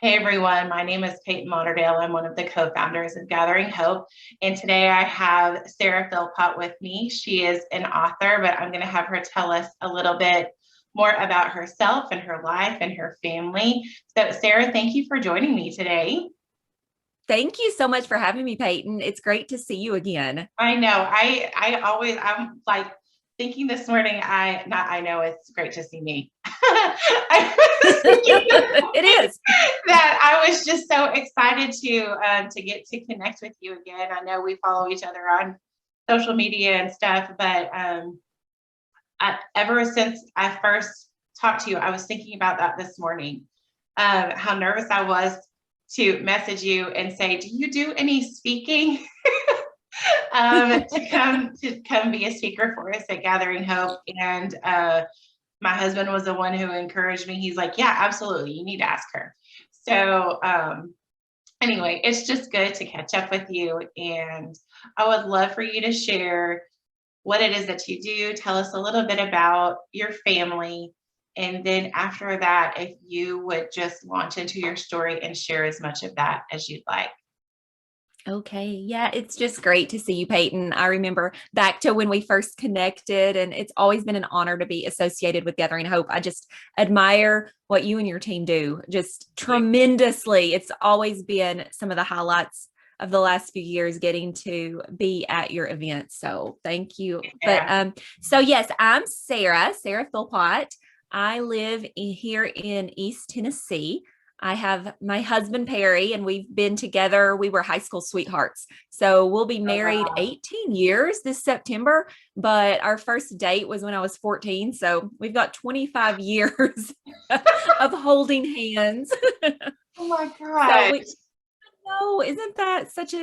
Hey everyone, my name is Peyton Lauderdale. I'm one of the co-founders of Gathering Hope. And today I have Sarah Philpott with me. She is an author, but I'm going to have her tell us a little bit more about herself and her life and her family. So Sarah, thank you for joining me today. Thank you so much for having me, Peyton. It's great to see you again. I know. I'm like thinking this morning, I know it's great to see me. I was thinking It is. that I was just so excited to get to connect with you again. I know we follow each other on social media and stuff, but ever since I first talked to you, I was thinking about that this morning. How nervous I was to message you and say, "Do you do any speaking?" to come be a speaker for us at Gathering Hope. And my husband was the one who encouraged me. He's like, "Yeah, absolutely. You need to ask her." So anyway, it's just good to catch up with you. And I would love for you to share what it is that you do. Tell us a little bit about your family. And then after that, if you would just launch into your story and share as much of that as you'd like. Okay. Yeah, it's just great to see you, Peyton. I remember back to when we first connected, and it's always been an honor to be associated with Gathering Hope. I just admire what you and your team do just tremendously. It's always been some of the highlights of the last few years getting to be at your events. So thank you. But Yeah. so yes, I'm Sarah Philpott. I live here in East Tennessee. I have my husband, Perry, and we've been together. We were high school sweethearts. So we'll be Oh, married wow. 18 years this September, but our first date was when I was 14. So we've got 25 years of holding hands. Oh my So gosh. we know, isn't that such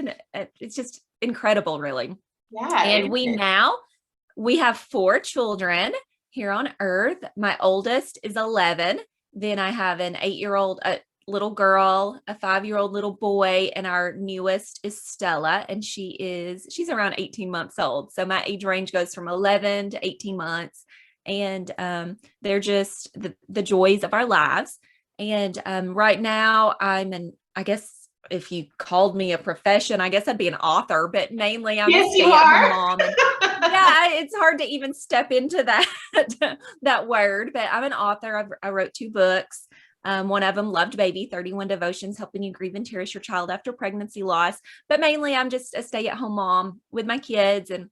it's just incredible, really. Yeah, And it we is. now, we have four children here on earth. My oldest is 11. Then I have an 8-year old little girl, a 5-year old little boy, and our newest is Stella, and she's around 18 months old. So my age range goes from 11 to 18 months, and they're just the joys of our lives. And right now, I guess if you called me a profession, I guess I'd be an author, but mainly I'm a Yes, you stay-at-home are. mom. And yeah, it's hard to even step into that that word, but I'm an author. I wrote 2 books. One of them, Loved Baby, 31 Devotions, helping you grieve and cherish your child after pregnancy loss. But mainly I'm just a stay-at-home mom with my kids and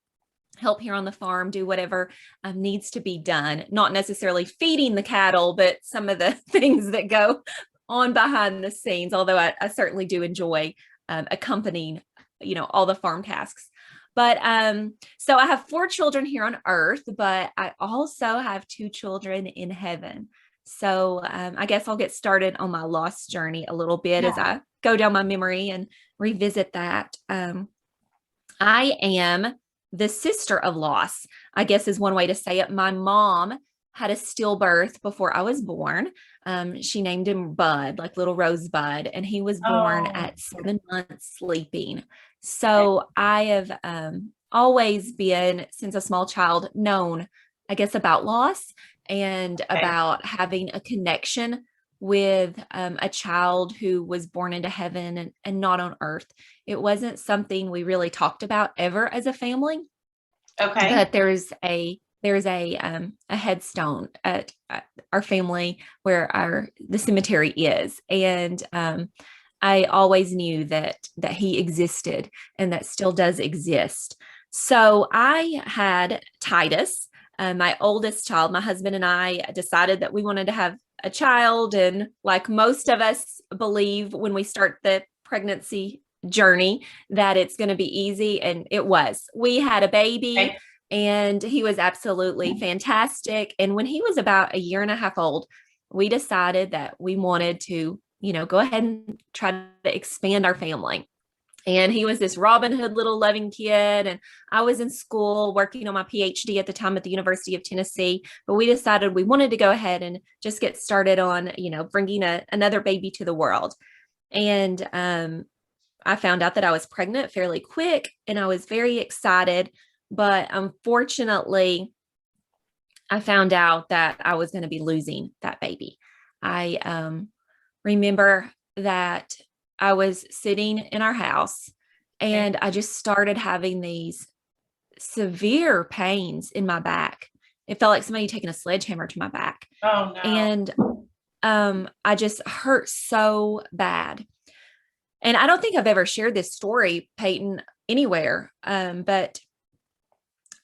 help here on the farm, do whatever needs to be done. Not necessarily feeding the cattle, but some of the things that go on behind the scenes, although I certainly do enjoy accompanying, all the farm tasks. But so I have 4 children here on earth, but I also have 2 children in heaven. So I guess I'll get started on my lost journey a little bit as Yeah. I go down my memory and revisit that. I am the sister of loss, I guess is one way to say it. My mom had a stillbirth before I was born. She named him Bud, like little Rosebud, and he was born Oh, at 7 months sleeping. So I have always been, since a small child, known, I guess, about loss and okay. about having a connection with a child who was born into heaven and not on earth. It wasn't something we really talked about ever as a family, Okay. but there's a headstone at our family where the cemetery is, and I always knew that he existed and that still does exist. So I had Titus, my oldest child. My husband and I decided that we wanted to have a child, and like most of us believe when we start the pregnancy journey that it's going to be easy, and it was. We had a baby Okay. and he was absolutely fantastic. And when he was about a year and a half old, we decided that we wanted to, go ahead and try to expand our family. And he was this Robin Hood little loving kid. And I was in school working on my PhD at the time at the University of Tennessee. But we decided we wanted to go ahead and just get started on, bringing another baby to the world. And I found out that I was pregnant fairly quick and I was very excited. But unfortunately, I found out that I was going to be losing that baby. I remember that I was sitting in our house and I just started having these severe pains in my back. It felt like somebody taking a sledgehammer to my back. Oh no. And I just hurt so bad. And I don't think I've ever shared this story, Peyton, anywhere. But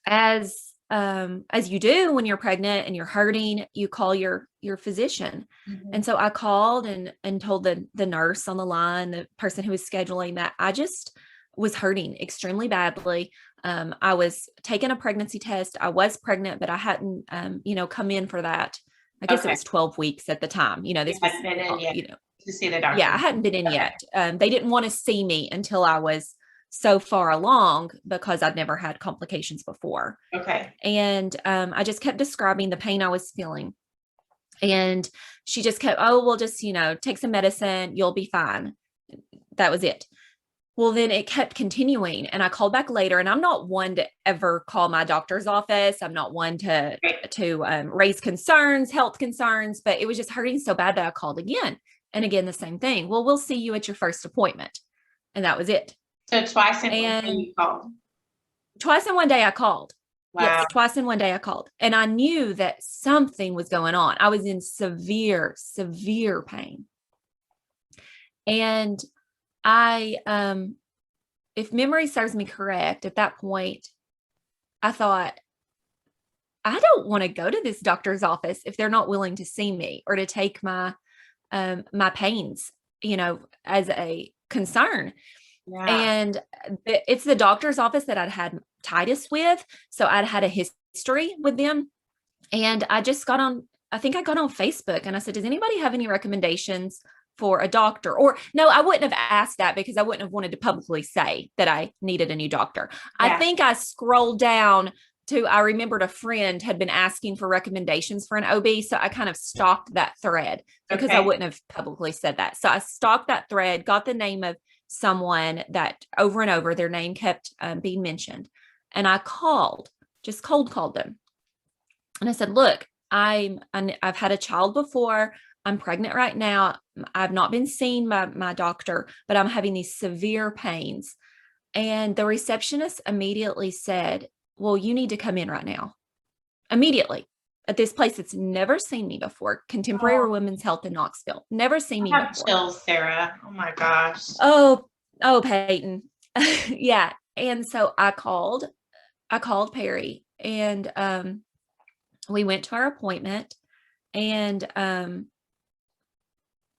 as you do when you're pregnant and you're hurting, you call your physician. Mm-hmm. And so I called and told the nurse on the line, the person who was scheduling, that I just was hurting extremely badly. I was taking a pregnancy test. I was pregnant, but I hadn't, come in for that. I guess it was 12 weeks at the time. This was, to see the doctor. Yeah, I hadn't been in yet. They didn't want to see me until I was so far along because I'd never had complications before. Okay. And I just kept describing the pain I was feeling. And she just kept, oh, well, just, take some medicine. You'll be fine. That was it. Well, then it kept continuing, and I called back later, and I'm not one to ever call my doctor's office. I'm not one to raise concerns, health concerns, but it was just hurting so bad that I called again and again, the same thing. Well, we'll see you at your first appointment. And that was it. So twice in one day you called? Twice in one day I called. Wow. Yes, twice in one day I called. And I knew that something was going on. I was in severe, severe pain. And I, if memory serves me correct, at that point, I thought, I don't want to go to this doctor's office if they're not willing to see me or to take my pains, as a concern. Yeah. And it's the doctor's office that I'd had Titus with. So I'd had a history with them. And I just got on Facebook and I said, does anybody have any recommendations for a doctor? Or no, I wouldn't have asked that because I wouldn't have wanted to publicly say that I needed a new doctor. Yeah. I think I scrolled down to, I remembered a friend had been asking for recommendations for an OB. So I kind of stalked that thread because I wouldn't have publicly said that. So I stalked that thread, got the name of someone that over and over, their name kept being mentioned. And I just cold called them. And I said, look, I've had a child before. I'm pregnant right now. I've not been seen by my doctor, but I'm having these severe pains. And the receptionist immediately said, well, you need to come in right now. Immediately. At this place that's never seen me before, Contemporary Women's Health in Knoxville. Never seen me before. Chills, Sarah. Oh my gosh. Oh, Peyton. Yeah. And so I called Perry, and we went to our appointment, and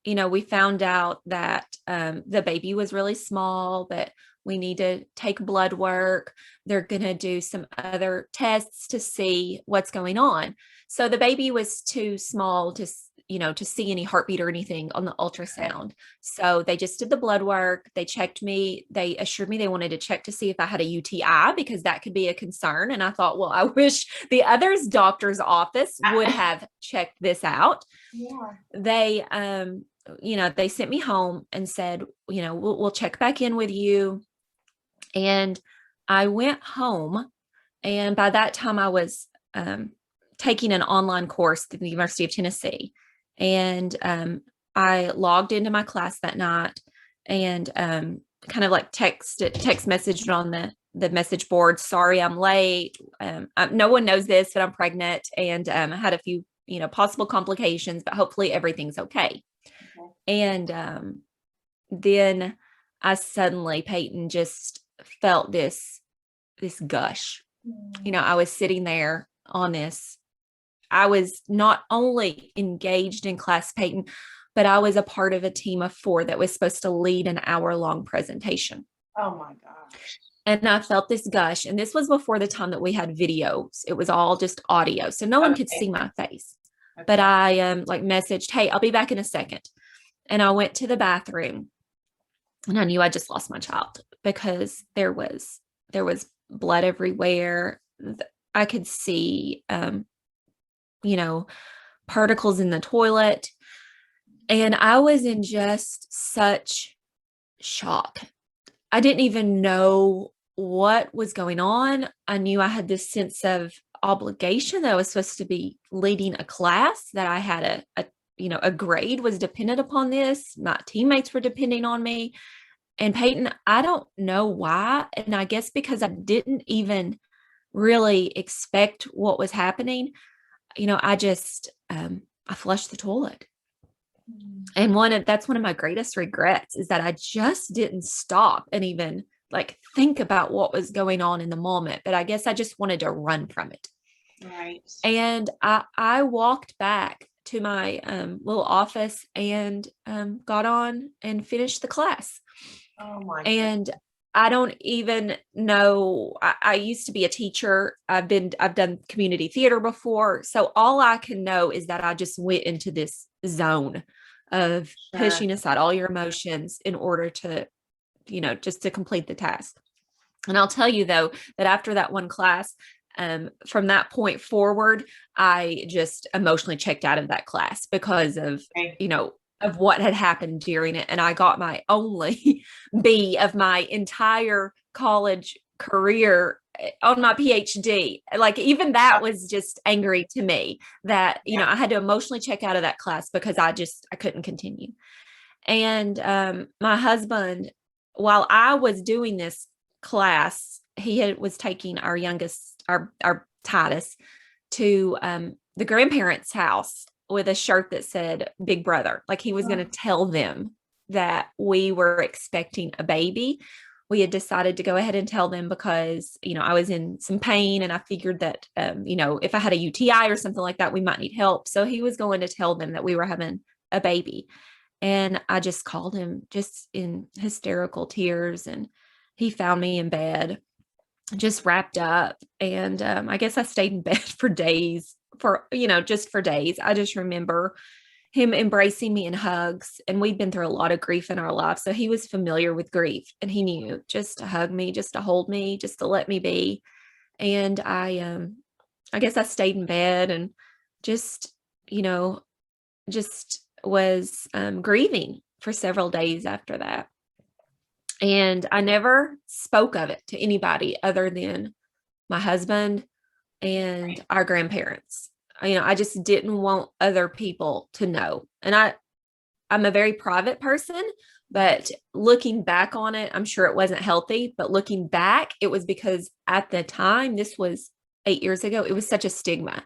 we found out that the baby was really small, but we need to take blood work. They're going to do some other tests to see what's going on. So the baby was too small to see any heartbeat or anything on the ultrasound. So they just did the blood work. They checked me. They assured me they wanted to check to see if I had a UTI because that could be a concern. And I thought, well, I wish the other's doctor's office would have checked this out. Yeah. They, they sent me home and said, we'll check back in with you. And I went home, and by that time I was taking an online course at the University of Tennessee. And I logged into my class that night and kind of like text messaged on the message board, sorry, I'm late. No one knows this, but I'm pregnant, and I had a few, possible complications, but hopefully everything's okay. And then I suddenly, Peyton, just felt this gush. I was sitting there on this. I was not only engaged in class, Peyton, but I was a part of a team of 4 that was supposed to lead an hour-long presentation. Oh my gosh. And I felt this gush. And this was before the time that we had videos. It was all just audio. So no one could see my face. Okay. But I messaged, hey, I'll be back in a second. And I went to the bathroom, and I knew I just lost my child because there was blood everywhere. I could see, particles in the toilet. And I was in just such shock. I didn't even know what was going on. I knew I had this sense of obligation that I was supposed to be leading a class, that I had a a grade was dependent upon this. My teammates were depending on me. And Peyton, I don't know why. And I guess because I didn't even really expect what was happening, I just, I flushed the toilet. And that's one of my greatest regrets, is that I just didn't stop and even like think about what was going on in the moment. But I guess I just wanted to run from it. Right. And I walked back to my little office and got on and finished the class. Oh my And goodness. I don't even know. I used to be a teacher. I've done community theater before. So all I can know is that I just went into this zone of pushing aside all your emotions in order to, just to complete the task. And I'll tell you though, that after that one class, from that point forward, I just emotionally checked out of that class because of, of what had happened during it. And I got my only B of my entire college career on my PhD. Like even that was just angry to me that, I had to emotionally check out of that class because I couldn't continue. And my husband, while I was doing this class, was taking our youngest, our Titus, to the grandparents' house with a shirt that said Big Brother. Like he was going to tell them that we were expecting a baby. We had decided to go ahead and tell them because, I was in some pain and I figured that, if I had a UTI or something like that, we might need help. So he was going to tell them that we were having a baby. And I just called him just in hysterical tears, and he found me in bed, just wrapped up. And I guess I stayed in bed for days, just for days. I just remember him embracing me in hugs, and we'd been through a lot of grief in our lives. So he was familiar with grief, and he knew just to hug me, just to hold me, just to let me be. And I guess I stayed in bed and just, just was grieving for several days after that. And I never spoke of it to anybody other than my husband and our grandparents. I just didn't want other people to know. And I'm a very private person, but looking back on it, I'm sure it wasn't healthy. But looking back, it was because at the time, this was 8 years ago, it was such a stigma.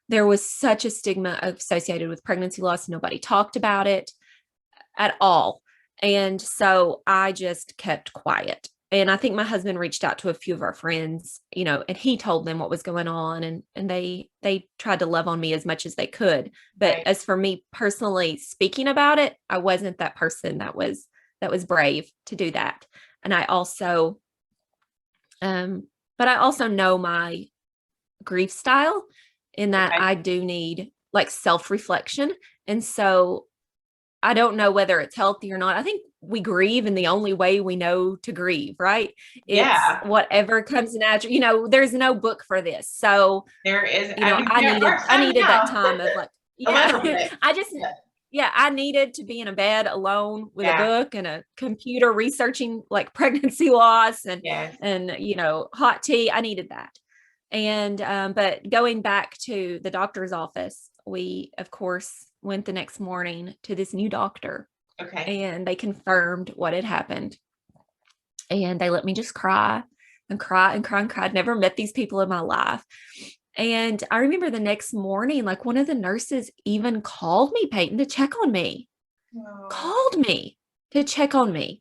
There was such a stigma associated with pregnancy loss. Nobody talked about it at all. And so I just kept quiet. And I think my husband reached out to a few of our friends, and he told them what was going on, and they tried to love on me as much as they could. But as for me personally speaking about it, I wasn't that person that was brave to do that. And I also, but I also know my grief style, in that I do need like self-reflection. And so I don't know whether it's healthy or not. I think we grieve in the only way we know to grieve, right? It's whatever comes natural. There's no book for this. So there is, I needed that time of like, I needed to be in a bed alone with a book and a computer researching like pregnancy loss and hot tea. I needed that. And but going back to the doctor's office, we of course went the next morning to this new doctor. Okay. And they confirmed what had happened. And they let me just cry and cry and cry and cry. I'd never met these people in my life. And I remember the next morning, like one of the nurses even called me, Peyton, to check on me. Called me to check on me.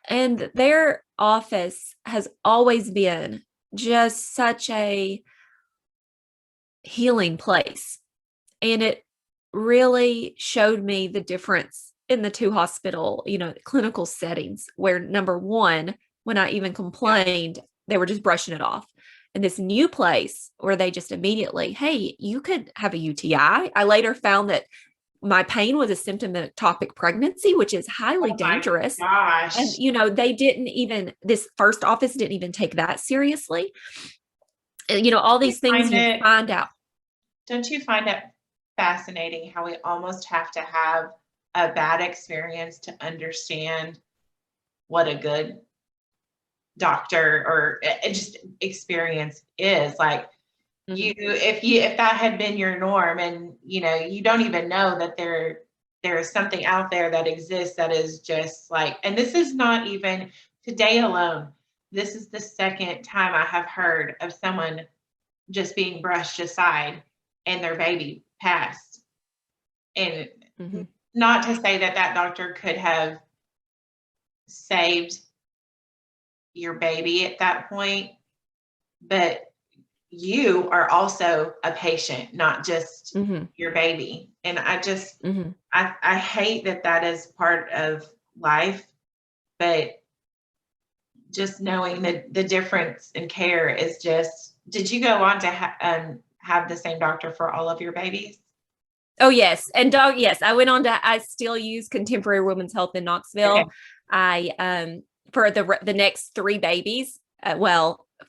And their office has always been just such a healing place. And it really showed me the difference in the two hospital, clinical settings, where number one, when I even complained, they were just brushing it off. And this new place where they just immediately, hey, you could have a UTI. I later found that my pain was a symptom of ectopic pregnancy, which is highly dangerous. Gosh. And, they didn't even, this first office didn't even take that seriously. All these things you find out. Don't you find it fascinating how we almost have to have a bad experience to understand what a good doctor or just experience is? Like if that had been your norm and you know, you don't even know that there is something out there that exists that is just like, and this is not even today alone. This is the second time I have heard of someone just being brushed aside and their baby passed. And not to say that that doctor could have saved your baby at that point, but you are also a patient, not just your baby. And I just, I hate that that is part of life, but just knowing that the difference in care is just, did you go on to have the same doctor for all of your babies? Oh, yes. And yes, I went on to, I still use Contemporary Women's Health in Knoxville. Okay. I, for the next 3 babies,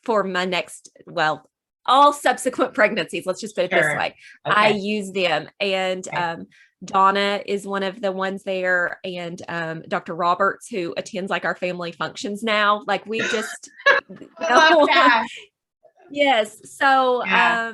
for my next, all subsequent pregnancies, let's just put it this way. Okay. I use them. And Donna is one of the ones there, and Dr. Roberts, who attends like our family functions now. Like we just love that. Yes. So,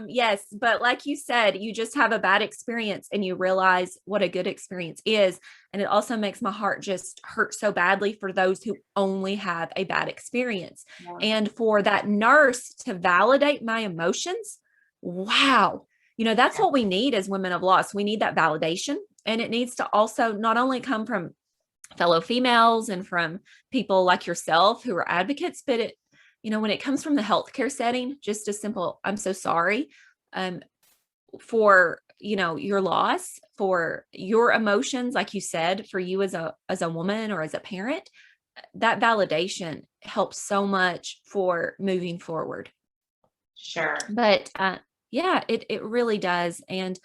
yes, but like you said, you just have a bad experience and you realize what a good experience is. And it also makes my heart just hurt so badly for those who only have a bad experience. Yeah. And for that nurse to validate my emotions. Wow. You know, that's what we need as women of loss. We need that validation, and it needs to also not only come from fellow females and from people like yourself who are advocates, but it, you know, when it comes from the healthcare setting, just a simple, I'm so sorry for, you know, your loss, for your emotions, like you said, for you as a woman or as a parent, that validation helps so much for moving forward. Sure. But yeah, it really does. And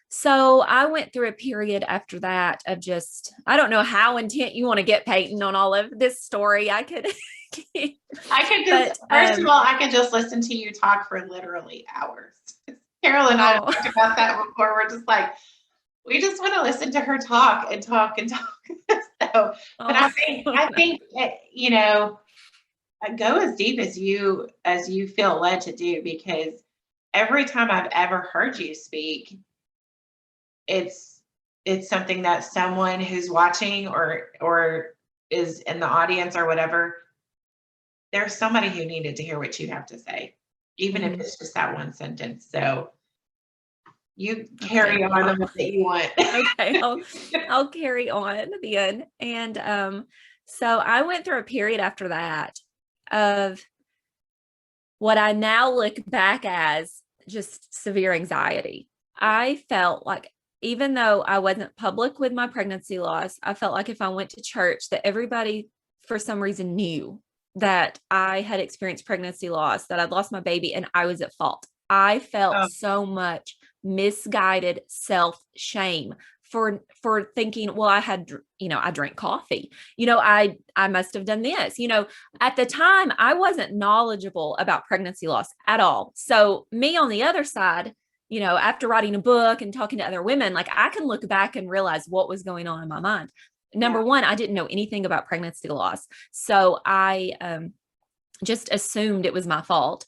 so I went through a period after that of just, I don't know how intent you want to get, Peyton, on all of this story. I could just, first of all, I could just listen to you talk for literally hours. Carol and I talked about that before. We're just like, we just want to listen to her talk and talk and talk. So, but I think, you know, go as deep as you feel led to do, because every time I've ever heard you speak, it's something that someone who's watching or is in the audience or whatever, there's somebody who needed to hear what you have to say, even if it's just that one sentence. So you carry on the way that you want. Okay, I'll carry on then. And so I went through a period after that of what I now look back as just severe anxiety. I felt like, even though I wasn't public with my pregnancy loss, I felt like if I went to church, that everybody for some reason knew that I had experienced pregnancy loss, that I'd lost my baby, and I was at fault. I felt so much misguided self-shame for thinking, well, I had, you know, I drank coffee, you know, I must have done this, you know. At the time, I wasn't knowledgeable about pregnancy loss at all. So me on the other side, you know, after writing a book and talking to other women, like I can look back and realize what was going on in my mind. Number one, I didn't know anything about pregnancy loss. So I just assumed it was my fault.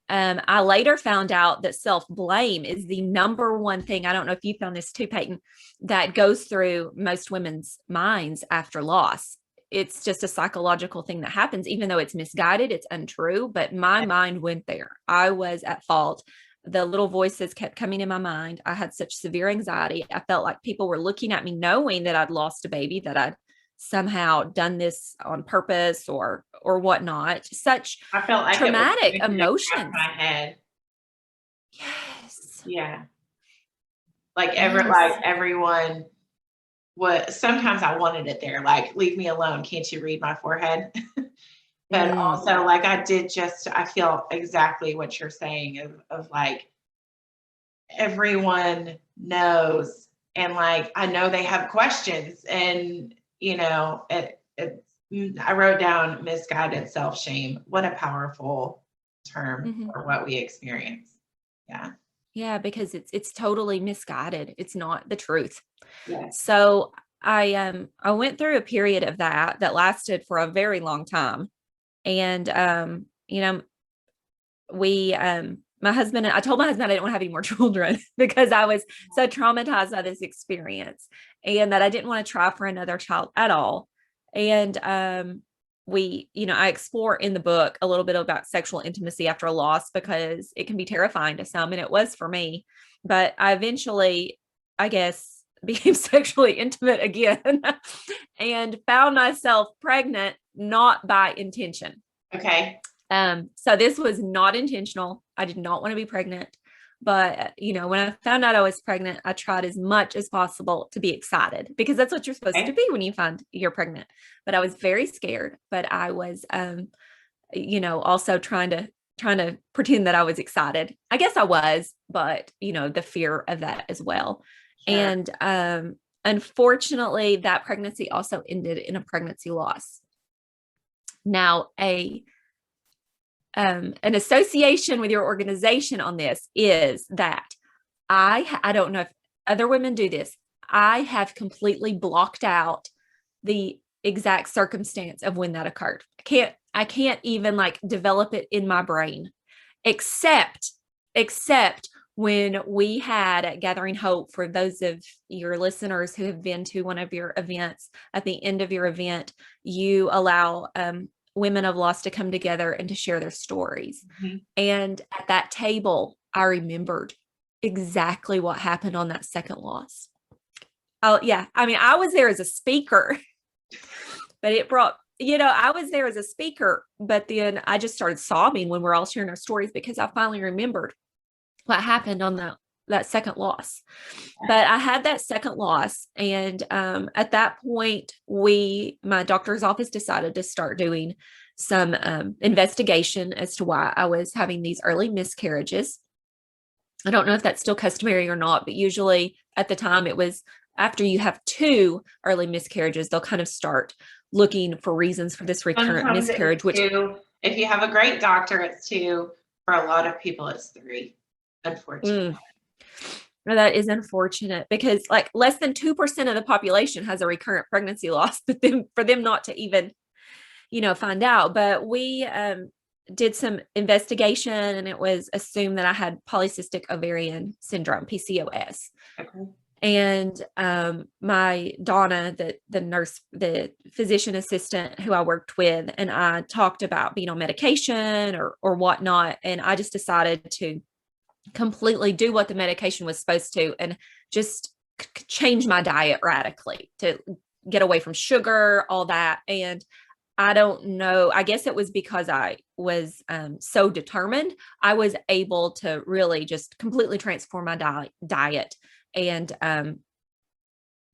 I later found out that self-blame is the number one thing, I don't know if you found this too, Peyton, that goes through most women's minds after loss. It's just a psychological thing that happens, even though it's misguided, it's untrue, but my mind went there. I was at fault. The little voices kept coming in my mind. I had such severe anxiety. I felt like people were looking at me knowing that I'd lost a baby, that I'd somehow done this on purpose or whatnot. Such I felt like traumatic emotions. My head. Yes. Yeah. Like everyone was, sometimes I wanted it there. Like, leave me alone. Can't you read my forehead? But also, like, I feel exactly what you're saying of like, everyone knows. And like, I know they have questions, and, you know, I wrote down misguided self-shame. What a powerful term for what we experience. Yeah. Yeah, because it's totally misguided. It's not the truth. Yes. So I went through a period of that lasted for a very long time. And you know, we husband, I told my husband I didn't want to have any more children because I was so traumatized by this experience and that I didn't want to try for another child at all. And I explore in the book a little bit about sexual intimacy after a loss because it can be terrifying to some, and it was for me. But I eventually, I guess, became sexually intimate again and found myself pregnant, not by intention. Okay. So this was not intentional. I did not want to be pregnant. But, when I found out I was pregnant, I tried as much as possible to be excited because that's what you're supposed to be when you find you're pregnant. But I was very scared, but I was, also trying to pretend that I was excited. I guess I was, but, the fear of that as well. Sure. And unfortunately, that pregnancy also ended in a pregnancy loss. Now, an association with your organization on this is that I don't know if other women do this. I have completely blocked out the exact circumstance of when that occurred. I can't even develop it in my brain, except when we had at Gathering Hope, for those of your listeners who have been to one of your events, at the end of your event, you allow women of loss to come together and to share their stories. Mm-hmm. And at that table, I remembered exactly what happened on that second loss. Oh yeah. I mean, I was there as a speaker, but I was there as a speaker, but then I just started sobbing when we're all sharing our stories because I finally remembered what happened on that second loss. But I had that second loss. And at that point, my doctor's office decided to start doing some investigation as to why I was having these early miscarriages. I don't know if that's still customary or not, but usually at the time it was after you have 2 early miscarriages, they'll kind of start looking for reasons for this recurrent miscarriage. If you have a great doctor, it's 2. For a lot of people, it's 3. Unfortunately. That is unfortunate because less than 2% of the population has a recurrent pregnancy loss, but then for them not to even, find out. But we did some investigation and it was assumed that I had polycystic ovarian syndrome, PCOS. Okay. And my Donna, the nurse, the physician assistant who I worked with, and I talked about being on medication or whatnot. And I just decided to completely do what the medication was supposed to and just change my diet radically to get away from sugar, all that. And I don't know, I guess it was because I was so determined, I was able to really just completely transform my diet and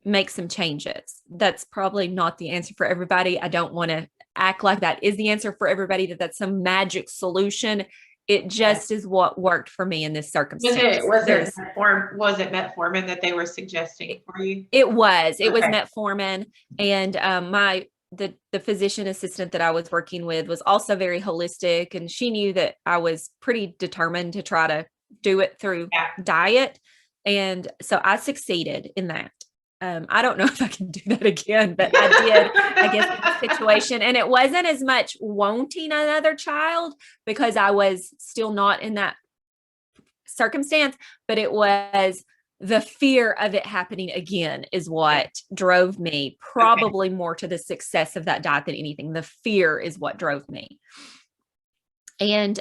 make some changes. That's probably not the answer for everybody. I don't want to act like that is the answer for everybody, that's some magic solution. It just is what worked for me in this circumstance. Was it metformin that they were suggesting for you? It was metformin. And the physician assistant that I was working with was also very holistic, and she knew that I was pretty determined to try to do it through diet. And so I succeeded in that. I don't know if I can do that again, but I did, I guess, in this situation. And it wasn't as much wanting another child because I was still not in that circumstance, but it was the fear of it happening again is what drove me probably more to the success of that diet than anything. The fear is what drove me. And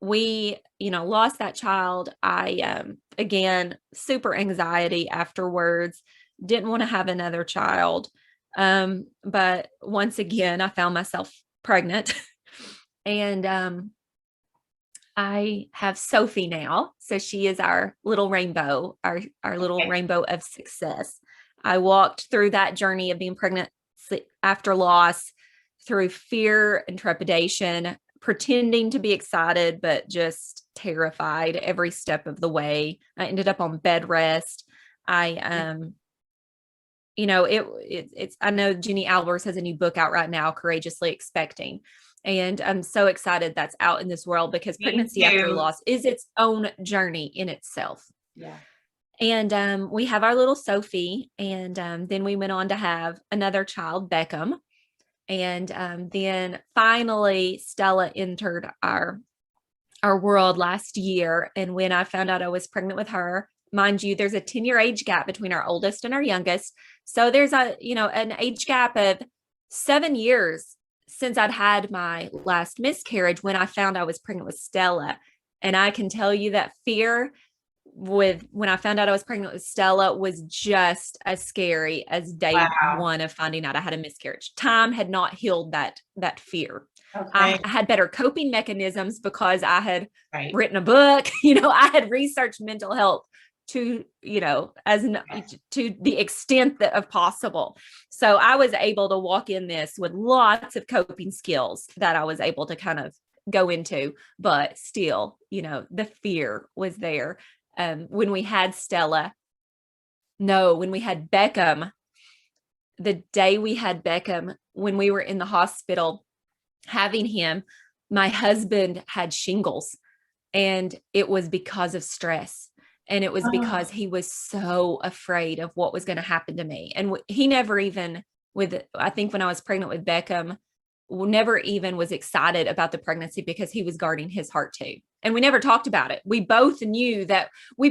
we, lost that child. I, again, super anxiety afterwards, didn't want to have another child. But once again, I found myself pregnant and, I have Sophie now. So she is our little rainbow, our little rainbow of success. I walked through that journey of being pregnant after loss through fear and trepidation, pretending to be excited, but just terrified every step of the way. I ended up on bed rest. I know Jenny Albers has a new book out right now, Courageously Expecting. And I'm so excited that's out in this world because pregnancy after loss is its own journey in itself. Yeah. And we have our little Sophie, and then we went on to have another child, Beckham. And then finally, Stella entered our our world last year. And when I found out I was pregnant with her, mind you, there's a 10-year age gap between our oldest and our youngest. So there's an age gap of 7 years since I'd had my last miscarriage when I found I was pregnant with Stella. And I can tell you that fear when I found out I was pregnant with Stella was just as scary as day one of finding out I had a miscarriage. Time had not healed that fear. Okay. I had better coping mechanisms because I had written a book. I had researched mental health to to the extent of possible. So I was able to walk in this with lots of coping skills that I was able to kind of go into, but still, the fear was there. When we had when we had Beckham, the day we had Beckham, when we were in the hospital having him, my husband had shingles, and it was because of stress. And it was because he was so afraid of what was going to happen to me. And he never even, I think when I was pregnant with Beckham, never even was excited about the pregnancy because he was guarding his heart too. And we never talked about it. We both knew that we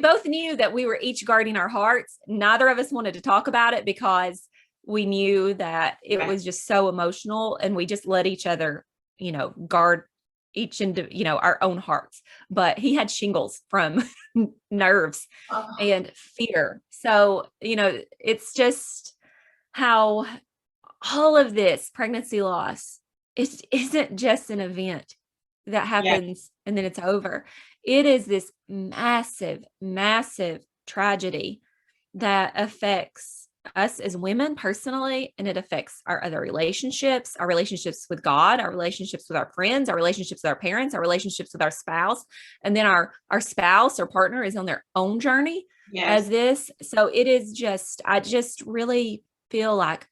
were each guarding our hearts. Neither of us wanted to talk about it because we knew that it was just so emotional, and we just let each other, guard each into, our own hearts. But he had shingles from nerves and fear. So, it's just how all of this pregnancy loss, it isn't just an event that happens and then it's over. It is this massive, massive tragedy that affects us as women personally, and it affects our other relationships, our relationships with God, our relationships with our friends, our relationships with our parents, our relationships with our spouse. And then our spouse or partner is on their own journey as this. So it is I just really feel like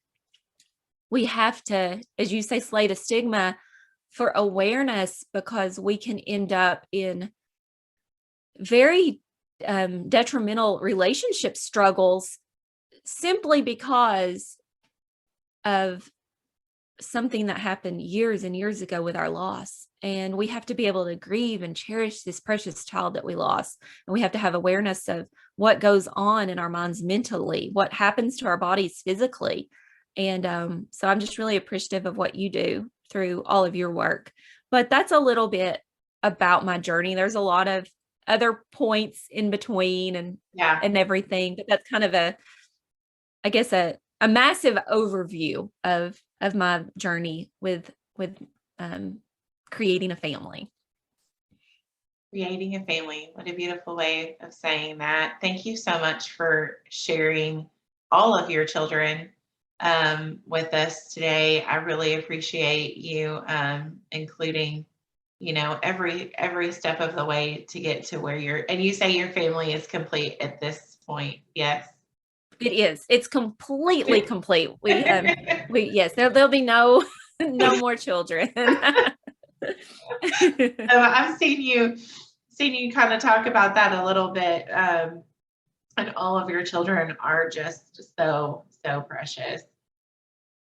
we have to, as you say, slay the stigma for awareness, because we can end up in very detrimental relationship struggles simply because of something that happened years and years ago with our loss. And we have to be able to grieve and cherish this precious child that we lost. And we have to have awareness of what goes on in our minds mentally, what happens to our bodies physically. And so I'm just really appreciative of what you do through all of your work. But that's a little bit about my journey. There's a lot of other points in between and everything, but that's kind of a massive overview of my journey with creating a family. Creating a family. What a beautiful way of saying that. Thank you so much for sharing all of your children with us today. I really appreciate you including, every step of the way to get to where and you say your family is complete at this point. Yes. It is. It's completely complete. Yes, there'll be no more children. I've seen you kind of talk about that a little bit. And all of your children are just so precious.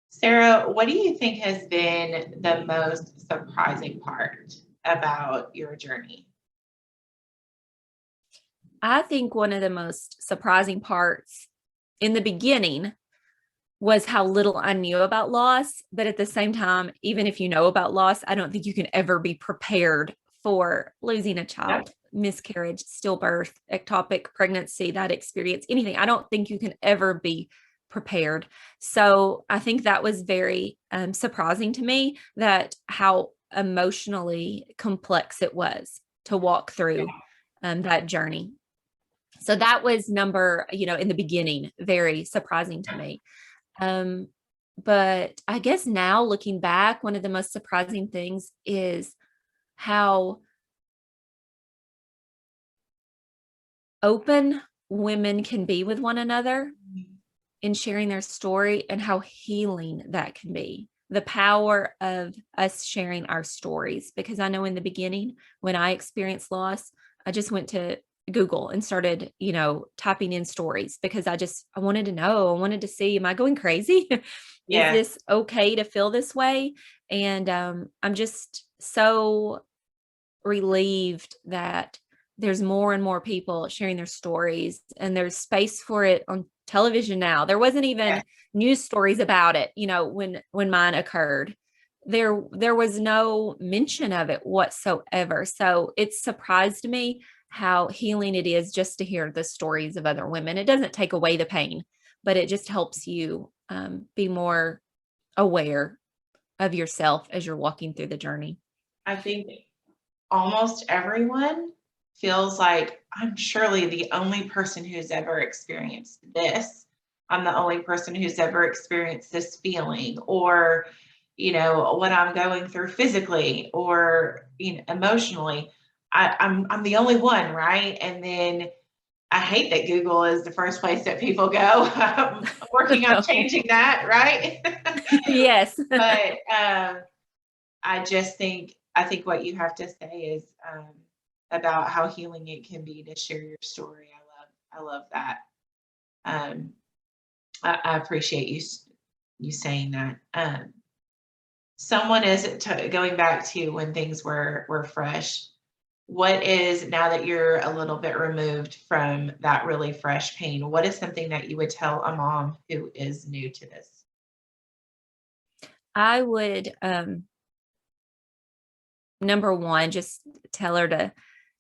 Sarah, what do you think has been the most surprising part about your journey? I think one of the most surprising parts in the beginning was how little I knew about loss. But at the same time, even if you know about loss, I don't think you can ever be prepared for losing a child, miscarriage, stillbirth, ectopic pregnancy, that experience, anything. I don't think you can ever be prepared. So I think that was very surprising to me, that how emotionally complex it was to walk through that journey. So that was in the beginning, very surprising to me. But I guess now looking back, one of the most surprising things is how open women can be with one another in sharing their story, and how healing that can be. The power of us sharing our stories. Because I know in the beginning, when I experienced loss, I just went to Google and started, typing in stories, because I wanted to know, I wanted to see, am I going crazy? Is this okay to feel this way? And I'm just so relieved that there's more and more people sharing their stories, and there's space for it on television now. There wasn't even news stories about it, when mine occurred. There was no mention of it whatsoever. So it surprised me how healing it is just to hear the stories of other women. It doesn't take away the pain, but it just helps you be more aware of yourself as you're walking through the journey. I think almost everyone feels like I'm surely the only person who's ever experienced this. I'm the only person who's ever experienced this feeling, or, what I'm going through physically or, emotionally. I'm the only one, right? And then I hate that Google is the first place that people go. I'm working on changing that, right? Yes. But I think what you have to say is about how healing it can be to share your story. I love that. I appreciate you saying that. Someone is going back to when things were fresh. What is, now that you're a little bit removed from that really fresh pain, what is something that you would tell a mom who is new to this? I would, number one, just tell her to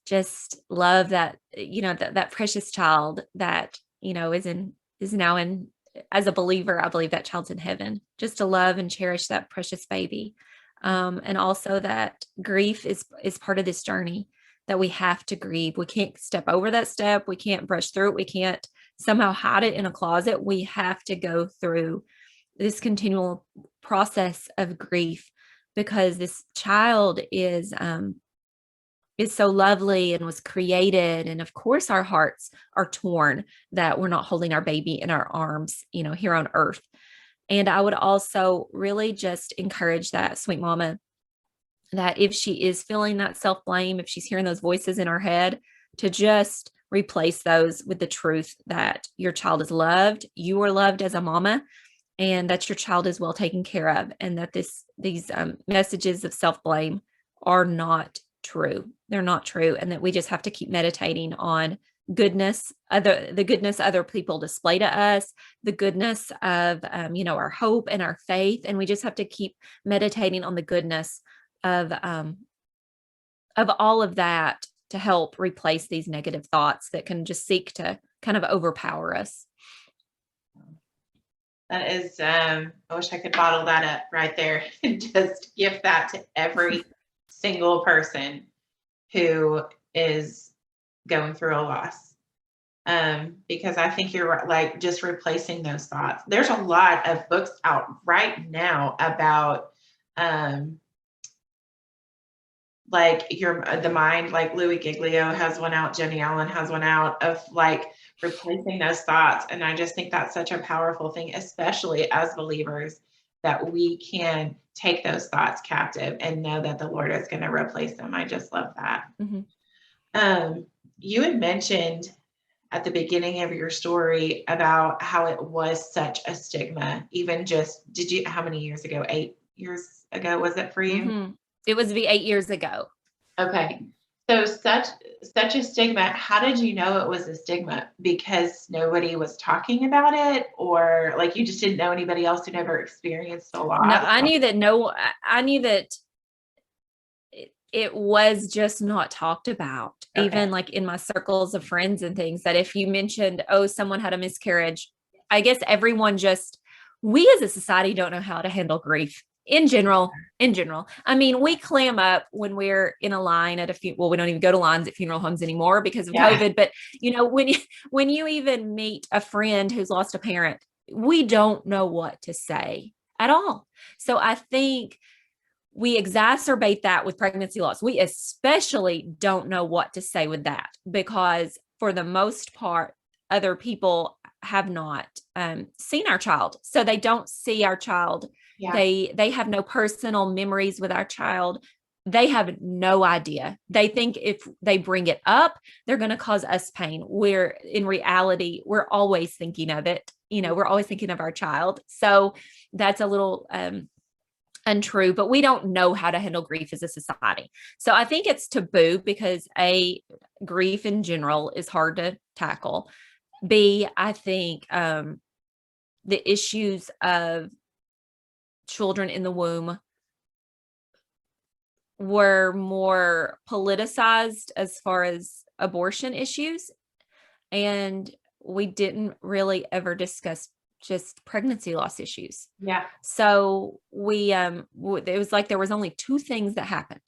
just love that, that precious child that, is now in, as a believer, I believe that child's in heaven, just to love and cherish that precious baby. And also that grief is part of this journey, that we have to grieve. We can't step over that step. We can't brush through it. We can't somehow hide it in a closet. We have to go through this continual process of grief, because this child is so lovely and was created. And of course, our hearts are torn that we're not holding our baby in our arms, here on earth. And I would also really just encourage that sweet mama, that if she is feeling that self-blame, if she's hearing those voices in her head, to just replace those with the truth that your child is loved, you are loved as a mama, and that your child is well taken care of, and that these messages of self-blame are not true. They're not true. And that we just have to keep meditating on the goodness other people display to us, the goodness of, our hope and our faith. And we just have to keep meditating on the goodness of all of that, to help replace these negative thoughts that can just seek to kind of overpower us. That is, I wish I could bottle that up right there and just give that to every single person who is going through a loss. Because I think you're right, like just replacing those thoughts. There's a lot of books out right now about like the mind, like Louis Giglio has one out, Jenny Allen has one out, of like replacing those thoughts. And I just think that's such a powerful thing, especially as believers, that we can take those thoughts captive and know that the Lord is going to replace them. I just love that. Mm-hmm. You had mentioned at the beginning of your story about how it was such a stigma, even just, how many years ago? 8 years ago, was it for you? Mm-hmm. It was 8 years ago. Okay. So such a stigma. How did you know it was a stigma? Because nobody was talking about it, or like you just didn't know anybody else who never experienced a loss? No, I knew that it was just not talked about. Okay. Even like in my circles of friends and things, that if you mentioned, oh, someone had a miscarriage, I guess everyone we as a society don't know how to handle grief. In general, I mean, we clam up when we're in a line at we don't even go to lines at funeral homes anymore because of COVID. But when you even meet a friend who's lost a parent, we don't know what to say at all. So I think we exacerbate that with pregnancy loss. We especially don't know what to say with that, because for the most part, other people have not seen our child. So they don't see our child. Yeah. They have no personal memories with our child. They have no idea. They think if they bring it up, they're going to cause us pain. Where in reality, we're always thinking of it. We're always thinking of our child. So that's a little untrue, but we don't know how to handle grief as a society. So I think it's taboo because grief in general is hard to tackle. B, I think the issues of children in the womb were more politicized as far as abortion issues. And we didn't really ever discuss just pregnancy loss issues. Yeah. So it was like there was only two things that happened.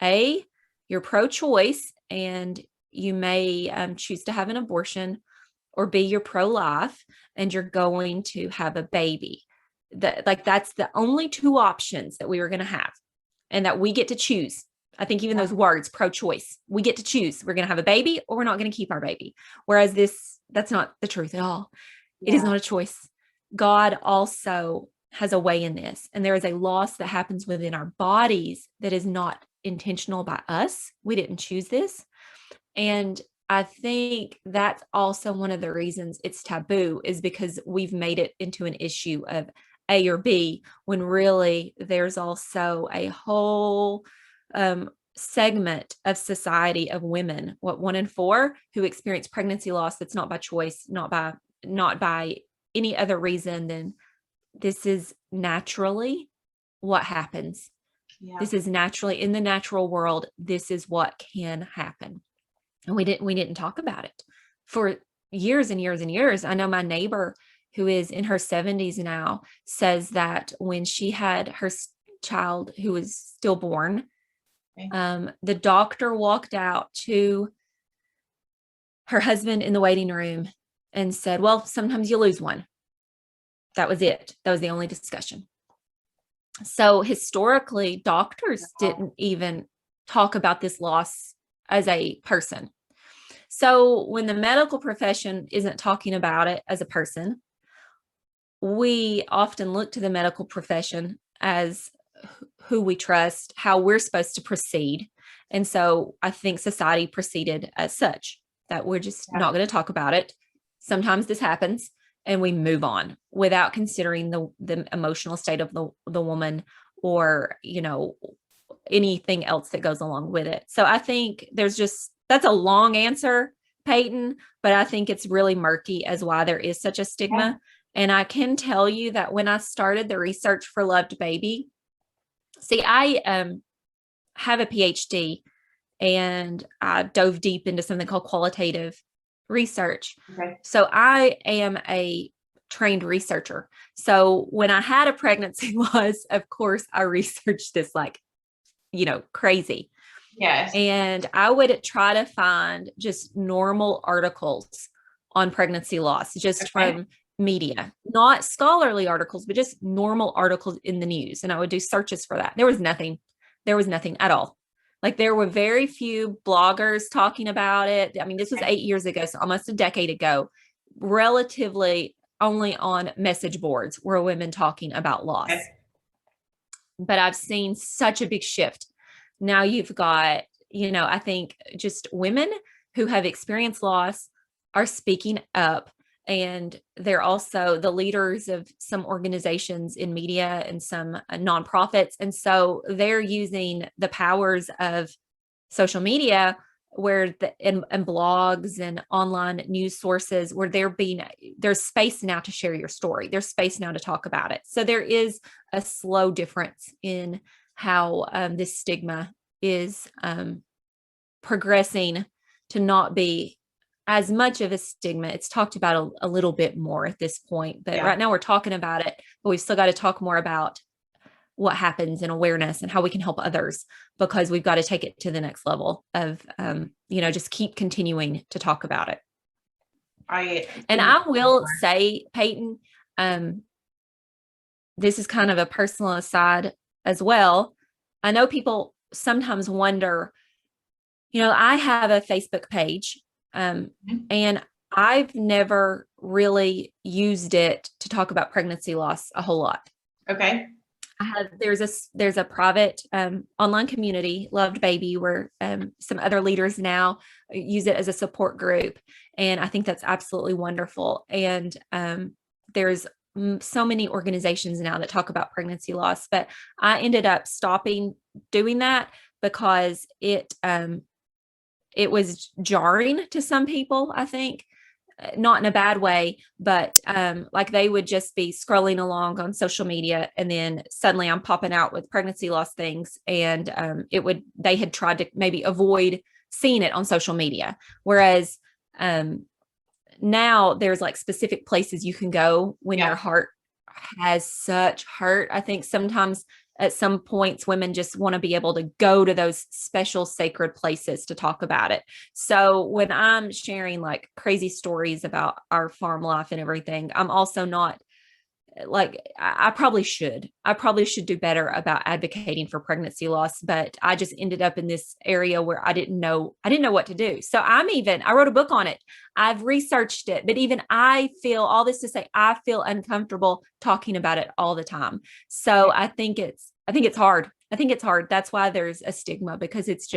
A, you're pro-choice and you may choose to have an abortion, or B, you're pro-life and you're going to have a baby. That's the only two options that we were going to have, and that we get to choose. I think even those words, pro-choice, we get to choose. We're going to have a baby or we're not going to keep our baby. Whereas that's not the truth at all. It is not a choice. God also has a way in this. And there is a loss that happens within our bodies that is not intentional by us. We didn't choose this. And I think that's also one of the reasons it's taboo, is because we've made it into an issue of A or B, when really there's also a whole segment of society of women, 1 in 4, who experience pregnancy loss that's not by choice, not by any other reason than this is naturally what happens. Yeah. This is naturally in the natural world. This is what can happen. And we didn't talk about it for years and years and years. I know my neighbor, who is in her 70s now, says that when she had her child who was stillborn, the doctor walked out to her husband in the waiting room and said, well, sometimes you lose one. That was it. That was the only discussion. So historically, doctors didn't even talk about this loss as a person. So when the medical profession isn't talking about it as a person, we often look to the medical profession as who we trust, how we're supposed to proceed. And so I think society proceeded as such, that we're just not going to talk about it. Sometimes this happens and we move on without considering the emotional state of the woman, or, anything else that goes along with it. So I think that's a long answer, Peyton, but I think it's really murky as why there is such a stigma. Yeah. And I can tell you that when I started the research for Loved Baby, I have a Ph.D. and I dove deep into something called qualitative research. Okay. So I am a trained researcher. So when I had a pregnancy loss, of course, I researched this crazy. Yes. And I would try to find just normal articles on pregnancy loss, just from media, not scholarly articles, but just normal articles in the news. And I would do searches for that. There was nothing at all. Like, there were very few bloggers talking about it. I mean, this was 8 years ago, so almost a decade ago. Relatively only on message boards were women talking about loss. Okay. But I've seen such a big shift. Now you've got, I think just women who have experienced loss are speaking up, and they're also the leaders of some organizations in media and some nonprofits. And so they're using the powers of social media and blogs and online news sources, where there's space now to share your story. There's space now to talk about it. So there is a slow difference in how this stigma is progressing to not be as much of a stigma. It's talked about a little bit more at this point, but right now we're talking about it, but we've still got to talk more about what happens in awareness and how we can help others, because we've got to take it to the next level of, just keep continuing to talk about it. And I will say, Peyton, this is kind of a personal aside as well. I know people sometimes wonder, I have a Facebook page, and I've never really used it to talk about pregnancy loss a whole lot. Okay. There's a private online community, Loved Baby, where some other leaders now use it as a support group. And I think that's absolutely wonderful. And there's so many organizations now that talk about pregnancy loss, but I ended up stopping doing that because it was jarring to some people, I think. Not in a bad way, but like they would just be scrolling along on social media, and then suddenly I'm popping out with pregnancy loss things, and they had tried to maybe avoid seeing it on social media. Whereas now there's like specific places you can go when your heart has such hurt. I think sometimes at some points women just want to be able to go to those special sacred places to talk about it. So when I'm sharing like crazy stories about our farm life and everything, I'm also not like, I probably should do better about advocating for pregnancy loss, but I just ended up in this area where I didn't know what to do. So I wrote a book on it. I've researched it, but even I feel, all this to say, I feel uncomfortable talking about it all the time. So I think it's hard. That's why there's a stigma, because it's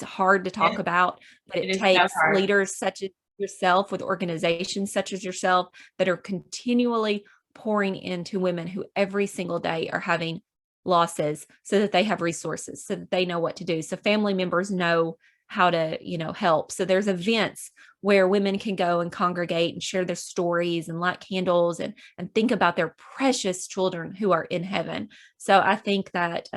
hard to talk about, but it takes leaders such as yourself, with organizations such as yourself, that are continually pouring into women who every single day are having losses, so that they have resources, so that they know what to do. So family members know how to, help. So there's events where women can go and congregate and share their stories and light candles and think about their precious children who are in heaven. So I think that,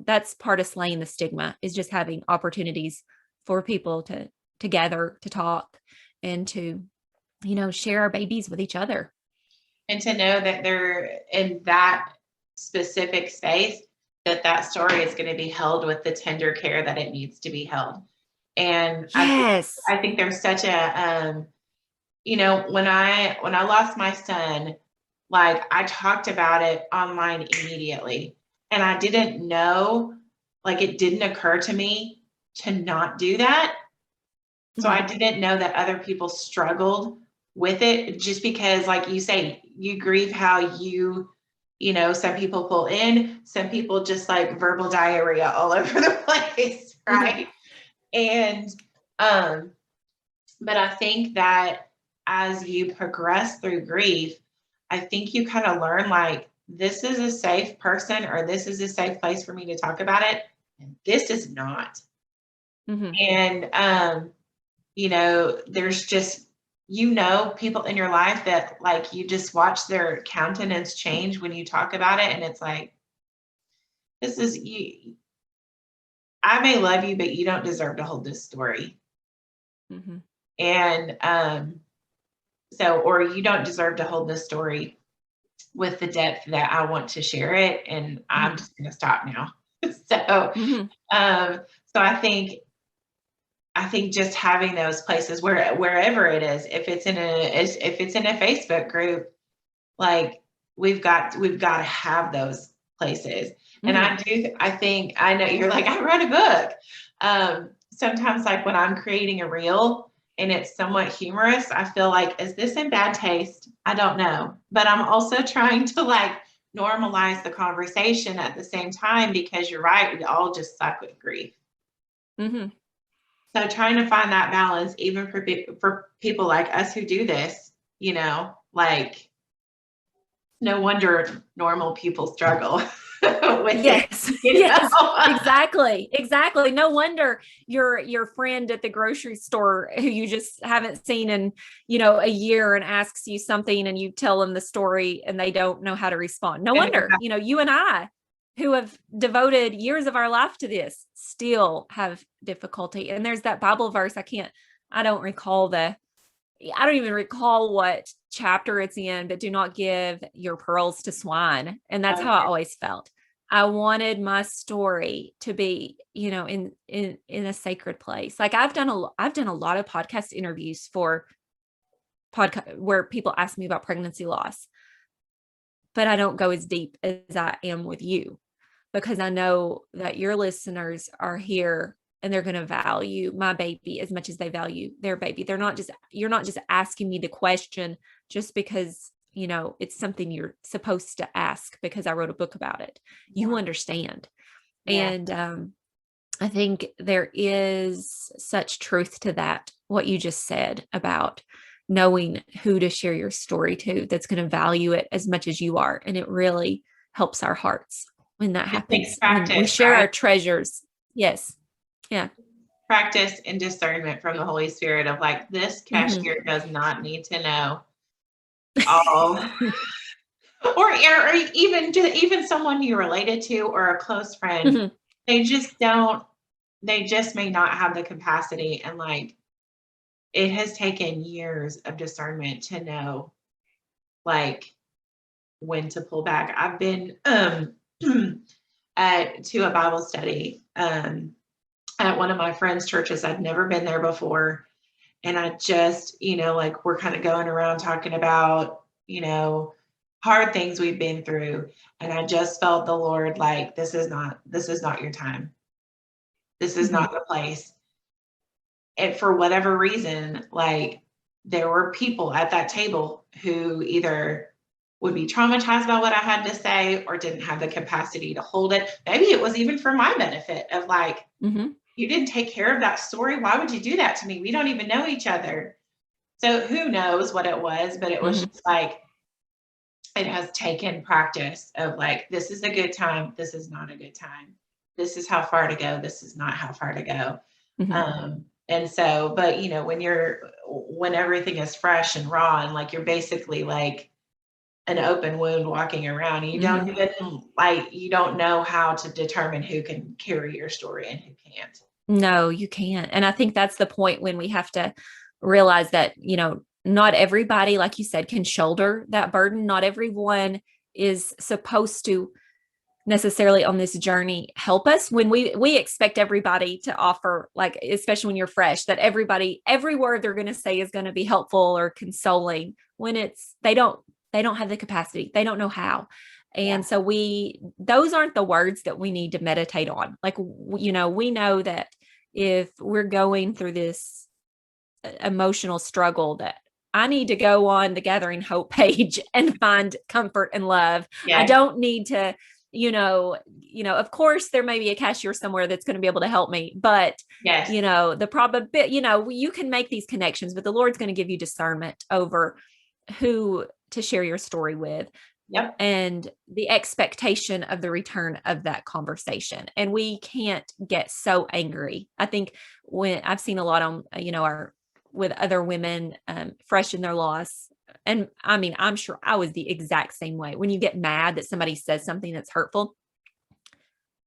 that's part of slaying the stigma, is just having opportunities for people to gather, to talk, and to, share our babies with each other. And to know that they're in that specific space, that story is going to be held with the tender care that it needs to be held. And yes, I think there's such a, when I lost my son, like I talked about it online immediately, and I didn't know, like it didn't occur to me to not do that. So I didn't know that other people struggled with it, just because, like you say, you grieve how some people pull in, some people just like verbal diarrhea all over the place, right? And but I think that as you progress through grief, I think you kind of learn, like, this is a safe person, or this is a safe place for me to talk about it, and this is not. And there's just, people in your life that, like, you just watch their countenance change when you talk about it. And it's like, this is you. I may love you, but you don't deserve to hold this story. And or you don't deserve to hold this story with the depth that I want to share it. And I'm just going to stop now. So, so I think just having those places wherever it is, if it's in a Facebook group, like we've got to have those places. And I know you're like, I wrote a book. Sometimes, like when I'm creating a reel and it's somewhat humorous, I feel like, is this in bad taste? I don't know. But I'm also trying to like normalize the conversation at the same time, because you're right, we all just suck with grief. So trying to find that balance, even for people like us who do this, like, no wonder normal people struggle with yes. it. Yes, exactly. No wonder your friend at the grocery store, who you just haven't seen in, a year, and asks you something, and you tell them the story and they don't know how to respond. No wonder, you and I, who have devoted years of our life to this, still have difficulty. And there's that Bible verse. I don't even recall what chapter it's in, but do not give your pearls to swine. And that's how I always felt. I wanted my story to be, in a sacred place. Like I've done a lot of podcast interviews for podcast where people ask me about pregnancy loss, but I don't go as deep as I am with you, because I know that your listeners are here and they're going to value my baby as much as they value their baby. You're not just asking me the question just because, it's something you're supposed to ask because I wrote a book about it. You understand. Yeah. And I think there is such truth to that, what you just said about, knowing who to share your story to that's going to value it as much as you are. And it really helps our hearts when that happens. When we share our treasures. Yes. Yeah. Practice and discernment from the Holy Spirit of like, this cashier does not need to know all, or even someone you related to or a close friend. They just may not have the capacity. And like, it has taken years of discernment to know like when to pull back. I've been to a Bible study at one of my friends' churches. I'd never been there before. And I just, like we're kind of going around talking about, hard things we've been through. And I just felt the Lord like, this is not your time. This is not the place. And for whatever reason, like there were people at that table who either would be traumatized by what I had to say or didn't have the capacity to hold it. Maybe it was even for my benefit of like, you didn't take care of that story. Why would you do that to me? We don't even know each other. So who knows what it was, but it was just like, it has taken practice of like, this is a good time. This is not a good time. This is how far to go. This is not how far to go. And so, but when everything is fresh and raw and like, you're basically like an open wound walking around, you don't even you don't know how to determine who can carry your story and who can't. No, you can't. And I think that's the point when we have to realize that, not everybody, like you said, can shoulder that burden. Not everyone is supposed to necessarily on this journey help us. When we expect everybody to offer, like, especially when you're fresh, that every word they're going to say is going to be helpful or consoling, when they don't have the capacity. They don't know how. And so those aren't the words that we need to meditate on. Like, we know that if we're going through this emotional struggle, that I need to go on the Gathering Hope page and find comfort and love. I don't need to, of course there may be a cashier somewhere that's going to be able to help me, but the probability, you can make these connections, but the Lord's going to give you discernment over who to share your story with. And the expectation of the return of that conversation. And we can't get so angry. I think when I've seen a lot on, with other women fresh in their loss. And I mean, I'm sure I was the exact same way. When you get mad that somebody says something that's hurtful,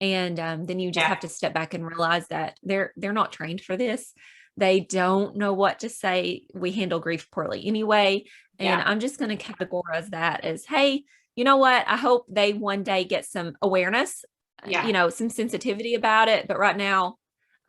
and then you just have to step back and realize that they're not trained for this. They don't know what to say. We handle grief poorly anyway. And I'm just going to categorize that as, hey, you know what? I hope they one day get some awareness, some sensitivity about it. But right now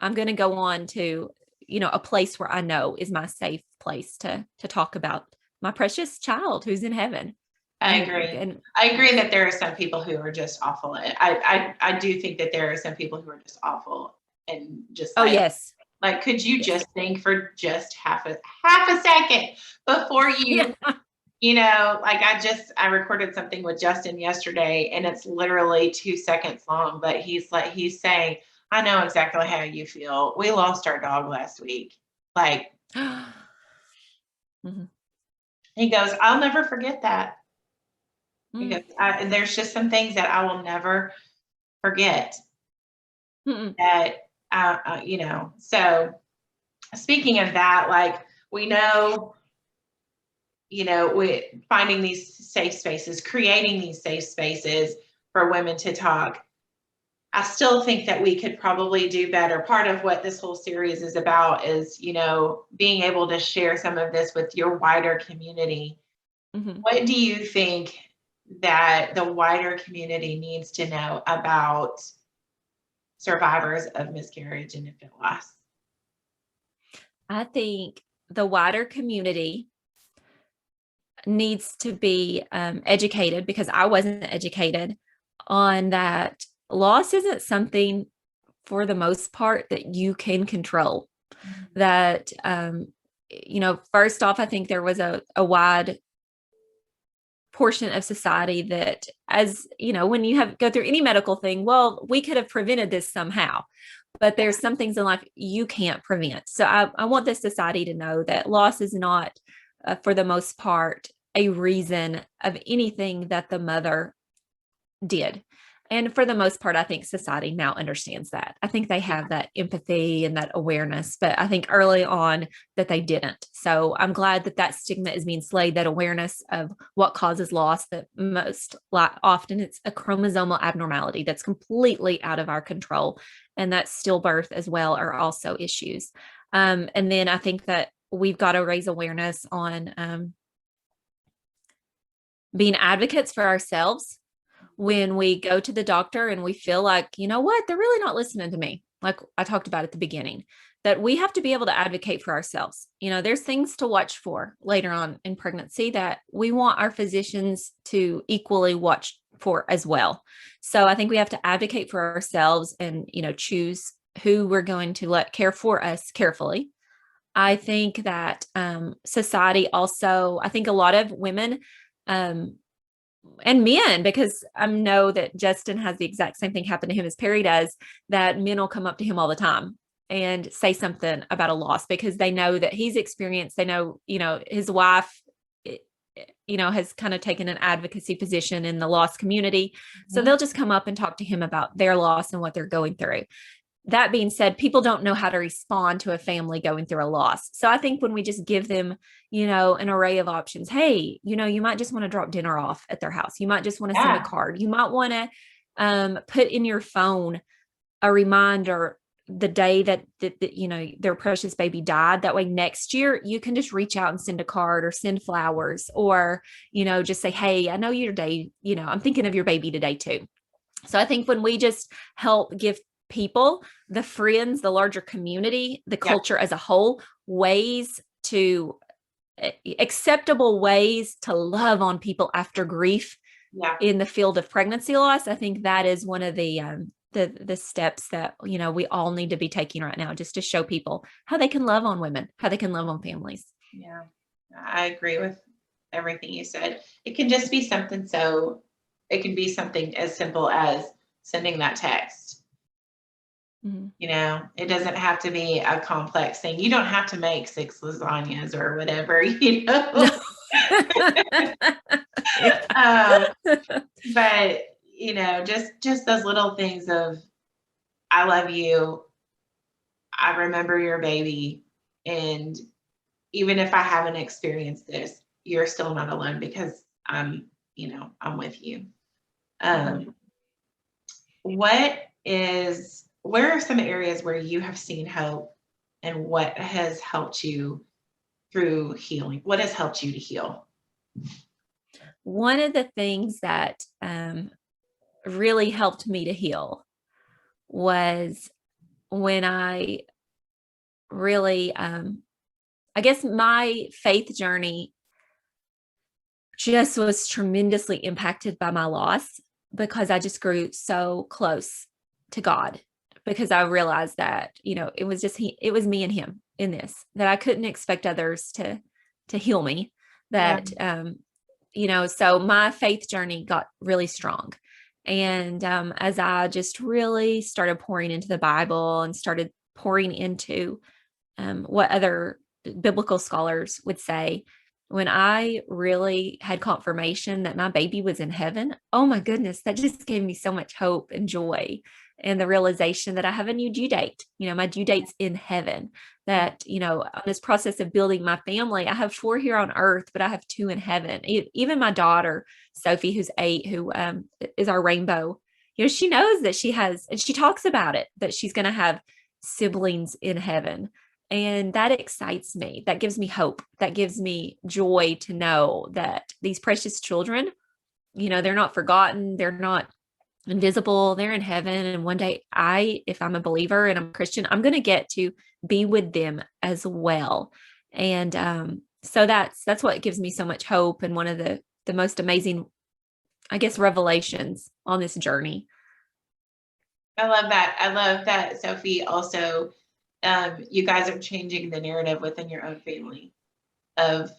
I'm going to go on to, a place where I know is my safe place to talk about my precious child who's in heaven. I agree. And I agree that there are some people who are just awful. I do think that there are some people who are just awful and just like, could you just think for just half a second before you, I recorded something with Justin yesterday and it's literally 2 seconds long, but he's saying, I know exactly how you feel. We lost our dog last week. Like, he goes, I'll never forget that. Because there's just some things that I will never forget that, so speaking of that, like we know, we finding these safe spaces, creating these safe spaces for women to talk. I still think that we could probably do better. Part of what this whole series is about is, being able to share some of this with your wider community. What do you think that the wider community needs to know about survivors of miscarriage and infant loss? I think the wider community needs to be educated, because I wasn't educated on that. Loss isn't something, for the most part, that you can control. That, first off, I think there was a wide portion of society that, as when you go through any medical thing, well, we could have prevented this somehow, but there's some things in life you can't prevent. So I want this society to know that loss is not for the most part, a reason of anything that the mother did. And for the most part, I think society now understands that. I think they have that empathy and that awareness, but I think early on that they didn't. So I'm glad that that stigma is being slayed, that awareness of what causes loss, that most often it's a chromosomal abnormality that's completely out of our control. And that stillbirth as well are also issues. And then I think that we've got to raise awareness on being advocates for ourselves when we go to the doctor and we feel like, you know what, they're really not listening to me. Like I talked about at the beginning, that we have to be able to advocate for ourselves. You know, there's things to watch for later on in pregnancy that we want our physicians to equally watch for as well. So I think we have to advocate for ourselves and, you know, choose who we're going to let care for us carefully. I think that society also, I think a lot of women, and men, because I know that Justin has the exact same thing happen to him as Perry does, that men will come up to him all the time and say something about a loss because they know that he's experienced, they know, you know, his wife, you know, has kind of taken an advocacy position in the loss community. So they'll just come up and talk to him about their loss and what they're going through. That being said, people don't know how to respond to a family going through a loss. So I think when we just give them, you know, an array of options, hey, you know, you might just want to drop dinner off at their house. You might just want to send a card. You might want to put in your phone a reminder the day that, you know, their precious baby died. That way next year you can just reach out and send a card or send flowers or, you know, just say, hey, I know your day, you know, I'm thinking of your baby today too. So I think when we just help give people, the friends, the larger community, the culture as a whole, ways to acceptable ways to love on people after grief in the field of pregnancy loss. I think that is one of the steps that, you know, we all need to be taking right now, just to show people how they can love on women, how they can love on families. Yeah, I agree with everything you said. It can just be something. So it can be something as simple as sending that text. You know, it doesn't have to be a complex thing. You don't have to make 6 lasagnas or whatever, you know. But you know, just those little things of, I love you, I remember your baby, and even if I haven't experienced this, you're still not alone because I'm, you know, I'm with you. Where are some areas where you have seen hope, and what has helped you through healing? What has helped you to heal? One of the things that really helped me to heal was when I really, I guess my faith journey just was tremendously impacted by my loss, because I just grew so close to God, because I realized that, you know, it was me and him in this, that I couldn't expect others to heal me, that, you know, so my faith journey got really strong. And as I just really started pouring into the Bible and started pouring into what other biblical scholars would say, when I really had confirmation that my baby was in heaven, oh my goodness, that just gave me so much hope and joy. And the realization that I have a new due date, you know, my due date's in heaven, that, you know, on this process of building my family, I have 4 here on earth, but I have 2 in heaven. Even my daughter, Sophie, who's 8, who is our rainbow, you know, she knows that she has, and she talks about it, that she's going to have siblings in heaven. And that excites me. That gives me hope. That gives me joy to know that these precious children, you know, they're not forgotten. They're not invisible. They're in heaven. And one day if I'm a believer and I'm a Christian, I'm going to get to be with them as well. And so that's what gives me so much hope. And one of the most amazing, I guess, revelations on this journey. I love that. I love that, Sophie, also, you guys are changing the narrative within your own family of,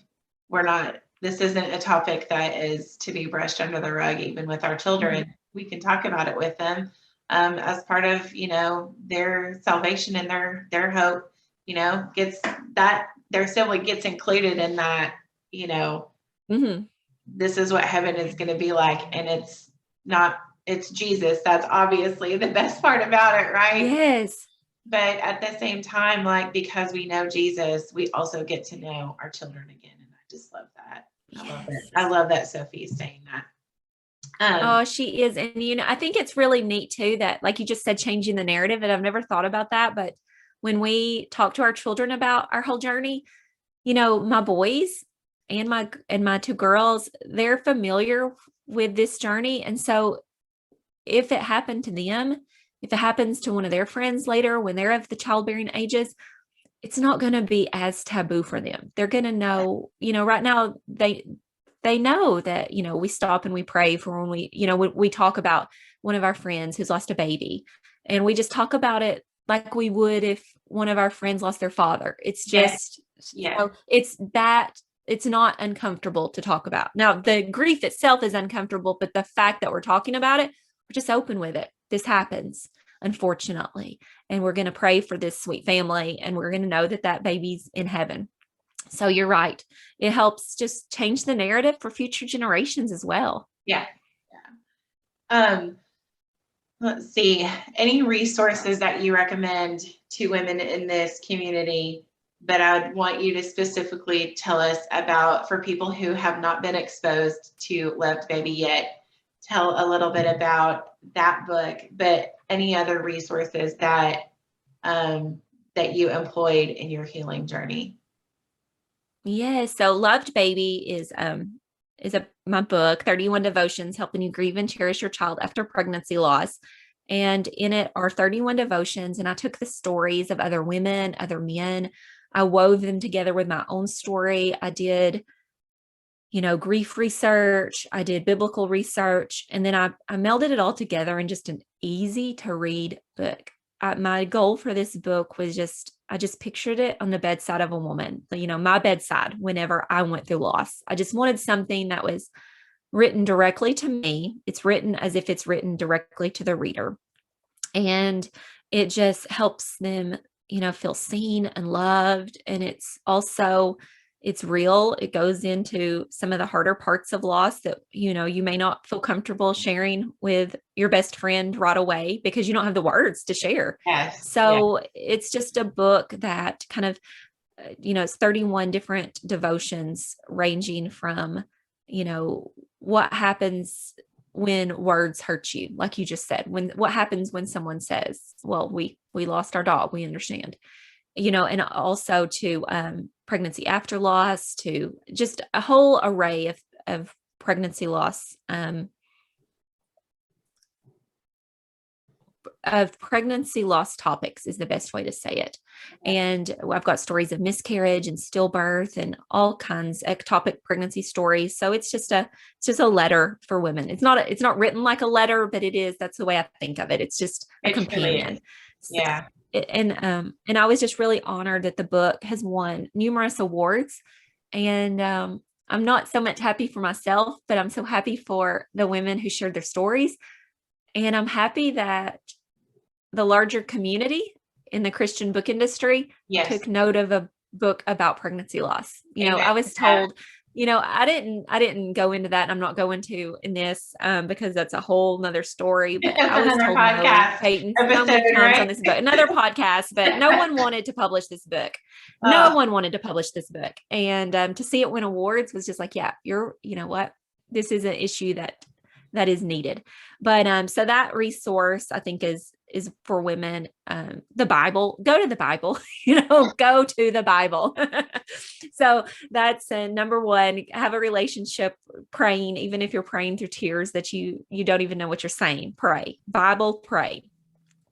this isn't a topic that is to be brushed under the rug. Even with our children, we can talk about it with them as part of, you know, their salvation and their hope, you know, gets that their sibling gets included in that you know, Mhm. this is what heaven is going to be like. And it's Jesus. That's obviously the best part about it, right? Yes. But at the same time, like, because we know Jesus, we also get to know our children again. And I just love that. I love it. Yes. I love that Sophie is saying that. Oh, she is. And, I think it's really neat too that, like you just said, changing the narrative. And I've never thought about that. But when we talk to our children about our whole journey, my boys and my two girls, they're familiar with this journey. And so if it happened to them, if it happens to one of their friends later when they're of the childbearing ages, it's not going to be as taboo for them. They're going to know, right now they know that, we stop and we pray for when we talk about one of our friends who's lost a baby, and we just talk about it like we would if one of our friends lost their father. It's just, it's not uncomfortable to talk about. Now, the grief itself is uncomfortable, but the fact that we're talking about it, we're just open with it. This happens, unfortunately. And we're going to pray for this sweet family, and we're going to know that that baby's in heaven. So you're right. It helps just change the narrative for future generations as well. Yeah. Let's see, any resources that you recommend to women in this community that I would want you to specifically tell us about for people who have not been exposed to Loved Baby yet? Tell a little bit about that book, but any other resources that that you employed in your healing journey? Yes. So Loved Baby is my book, 31 Devotions Helping You Grieve and Cherish Your Child After Pregnancy Loss. And in it are 31 devotions. And I took the stories of other women, other men. I wove them together with my own story. I did, grief research. I did biblical research. And then I melded it all together in just an easy to read book. My goal for this book was I just pictured it on the bedside of a woman, my bedside whenever I went through loss. I just wanted something that was written directly to me. It's written as if it's written directly to the reader. And it just helps them, feel seen and loved. And it's real. It goes into some of the harder parts of loss that, you may not feel comfortable sharing with your best friend right away because you don't have the words to share. Yes. So it's just a book that kind of, it's 31 different devotions ranging from, what happens when words hurt you, like you just said, what happens when someone says, well, we lost our dog, we understand, and also to pregnancy after loss, to just a whole array of pregnancy loss, of pregnancy loss topics is the best way to say it. And I've got stories of miscarriage and stillbirth and all kinds of ectopic pregnancy stories. So it's just a letter for women. It's not written like a letter, but that's the way I think of it. It's just a companion. Yeah. And I was just really honored that the book has won numerous awards. And I'm not so much happy for myself, but I'm so happy for the women who shared their stories. And I'm happy that the larger community in the Christian book industry took note of a book about pregnancy loss. I was told, I didn't go into that, and I'm not going to in this because that's a whole nother story. But I was told no, Peyton, so many times on this book, another podcast, but no one wanted to publish this book. No one wanted to publish this book. And to see it win awards was just like, yeah, you know what? This is an issue that is needed. But so that resource I think is for women. The Bible, go to the Bible, go to the Bible. So that's number one. Have a relationship praying, even if you're praying through tears that you don't even know what you're saying. Pray, Bible, pray.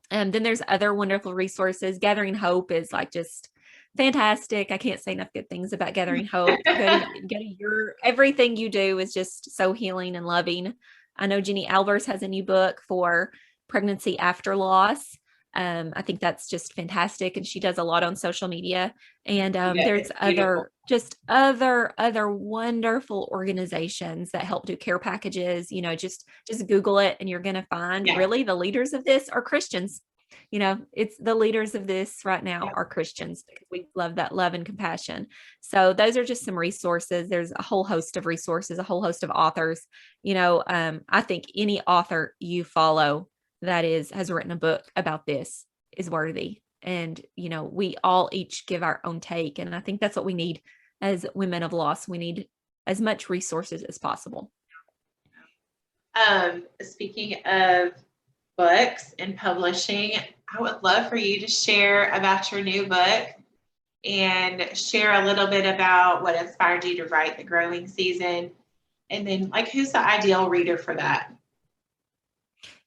And then there's other wonderful resources. Gathering Hope is like just fantastic. I can't say enough good things about Gathering Hope. Go to everything you do is just so healing and loving. I know Jenny Albers has a new book for pregnancy after loss. I think that's just fantastic. And she does a lot on social media. And there's other wonderful organizations that help do care packages. Just Google it and you're going to find really the leaders of this are Christians. it's the leaders of this right now Yeah. are Christians because we love that love and compassion. So those are just some resources. There's a whole host of resources, a whole host of authors. I think any author you follow that has written a book about this is worthy. And, we all each give our own take. And I think that's what we need as women of loss. We need as much resources as possible. Speaking of books and publishing, I would love for you to share about your new book and share a little bit about what inspired you to write The Growing Season. And then, who's the ideal reader for that?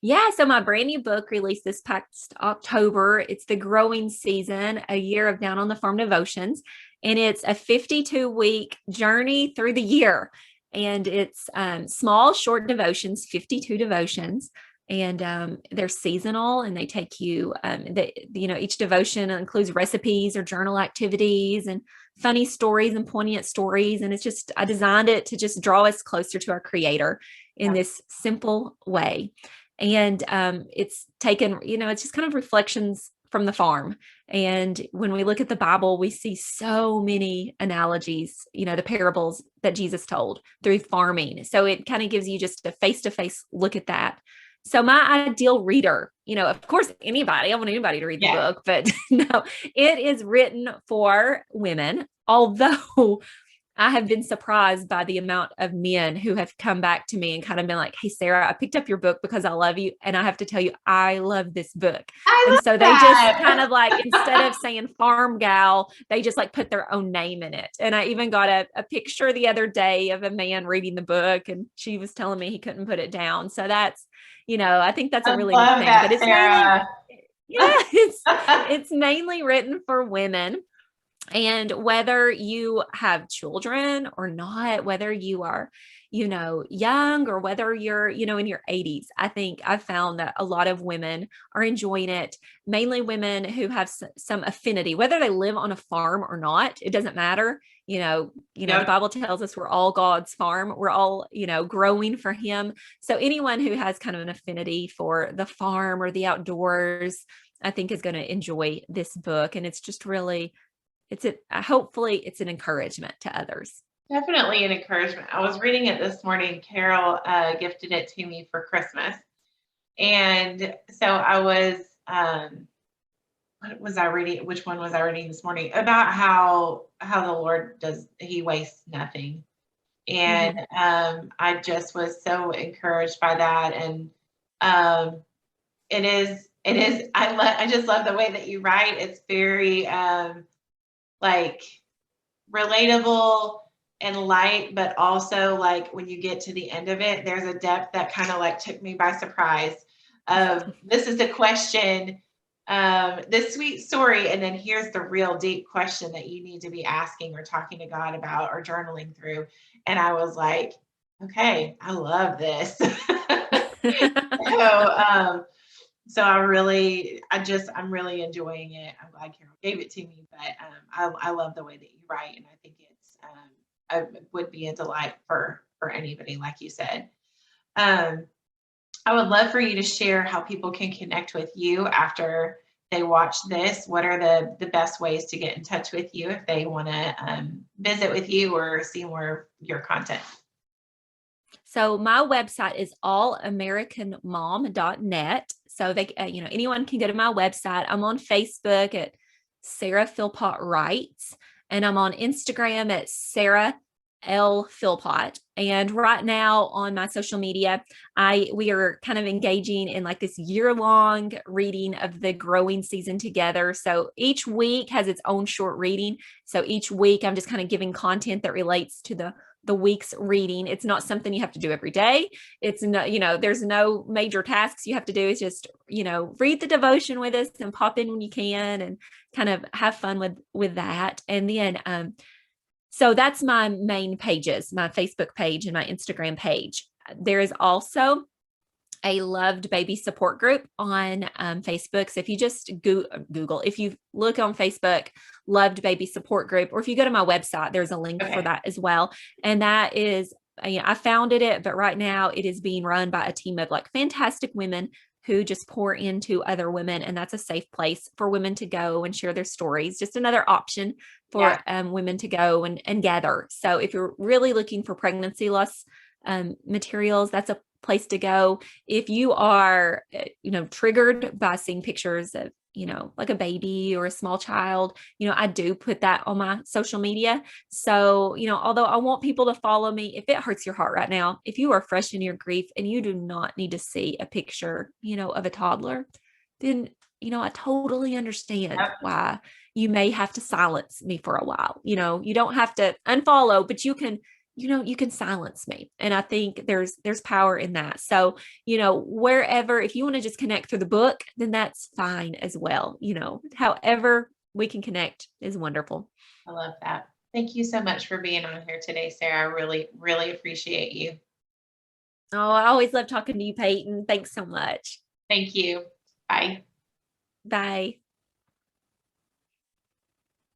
Yeah, so my brand new book released this past October. It's The Growing Season, a year of Down on the Farm devotions. And it's a 52-week journey through the year. And it's small, short devotions, 52 devotions. And they're seasonal, and they take you, each devotion includes recipes or journal activities and funny stories and poignant stories. And I designed it to just draw us closer to our Creator in this simple way. And it's taken, it's just kind of reflections from the farm. And when we look at the Bible, we see so many analogies, the parables that Jesus told through farming. So it kind of gives you just a face-to-face look at that. So my ideal reader, of course, anybody, I want anybody to read the book, but no, it is written for women, although I have been surprised by the amount of men who have come back to me and kind of been like, "Hey, Sarah, I picked up your book because I love you. And I have to tell you, I love this book." And so they just kind of instead of saying farm gal, they just put their own name in it. And I even got a picture the other day of a man reading the book, and she was telling me he couldn't put it down. So that's, I think that's a really neat thing, but it's Sarah. it's mainly written for women. And whether you have children or not, whether you are, young or whether you're, in your 80s, I think I've found that a lot of women are enjoying it, mainly women who have some affinity, whether they live on a farm or not, it doesn't matter. The Bible tells us we're all God's farm. We're all, growing for Him. So anyone who has kind of an affinity for the farm or the outdoors, I think is going to enjoy this book. And it's just really, hopefully it's an encouragement to others. Definitely an encouragement. I was reading it this morning. Carol gifted it to me for Christmas. And so I was, what was I reading? Which one was I reading this morning? About how the Lord He wastes nothing. And I just was so encouraged by that. And it is, I just love the way that you write. It's very, relatable and light, but also when you get to the end of it, there's a depth that kind of took me by surprise of this is the question, this sweet story. And then here's the real deep question that you need to be asking or talking to God about or journaling through. And I was like, okay, I love this. So I'm really enjoying it. I'm glad Carol gave it to me, but I love the way that you write, and I think it would be a delight for anybody, like you said. I would love for you to share how people can connect with you after they watch this. What are the best ways to get in touch with you if they want to visit with you or see more of your content? So my website is allamericanmom.net. So they, anyone can go to my website. I'm on Facebook at Sarah Philpott Writes, and I'm on Instagram at Sarah L. Philpott. And right now on my social media, we are kind of engaging in this year-long reading of the growing season together. So each week has its own short reading. So each week I'm just kind of giving content that relates to the week's reading. It's not something you have to do every day. It's no, there's no major tasks you have to do. It's just, read the devotion with us and pop in when you can and kind of have fun with that. And then, so that's my main pages, my Facebook page and my Instagram page. There is also a loved baby support group on Facebook. So if you just Google, if you look on Facebook, loved baby support group, or if you go to my website, there's a link for that as well. And that is, I founded it, but right now it is being run by a team of fantastic women who just pour into other women. And that's a safe place for women to go and share their stories. Just another option for women to go and gather. So if you're really looking for pregnancy loss materials, that's a place to go. If you are, triggered by seeing pictures of, like a baby or a small child, I do put that on my social media. So, although I want people to follow me, if it hurts your heart right now, if you are fresh in your grief and you do not need to see a picture, of a toddler, then, I totally understand why you may have to silence me for a while. You don't have to unfollow, but you can silence me. And I think there's power in that. So, wherever, if you want to just connect through the book, then that's fine as well. However we can connect is wonderful. I love that. Thank you so much for being on here today, Sarah. I really, really appreciate you. Oh, I always love talking to you, Peyton. Thanks so much. Thank you. Bye. Bye.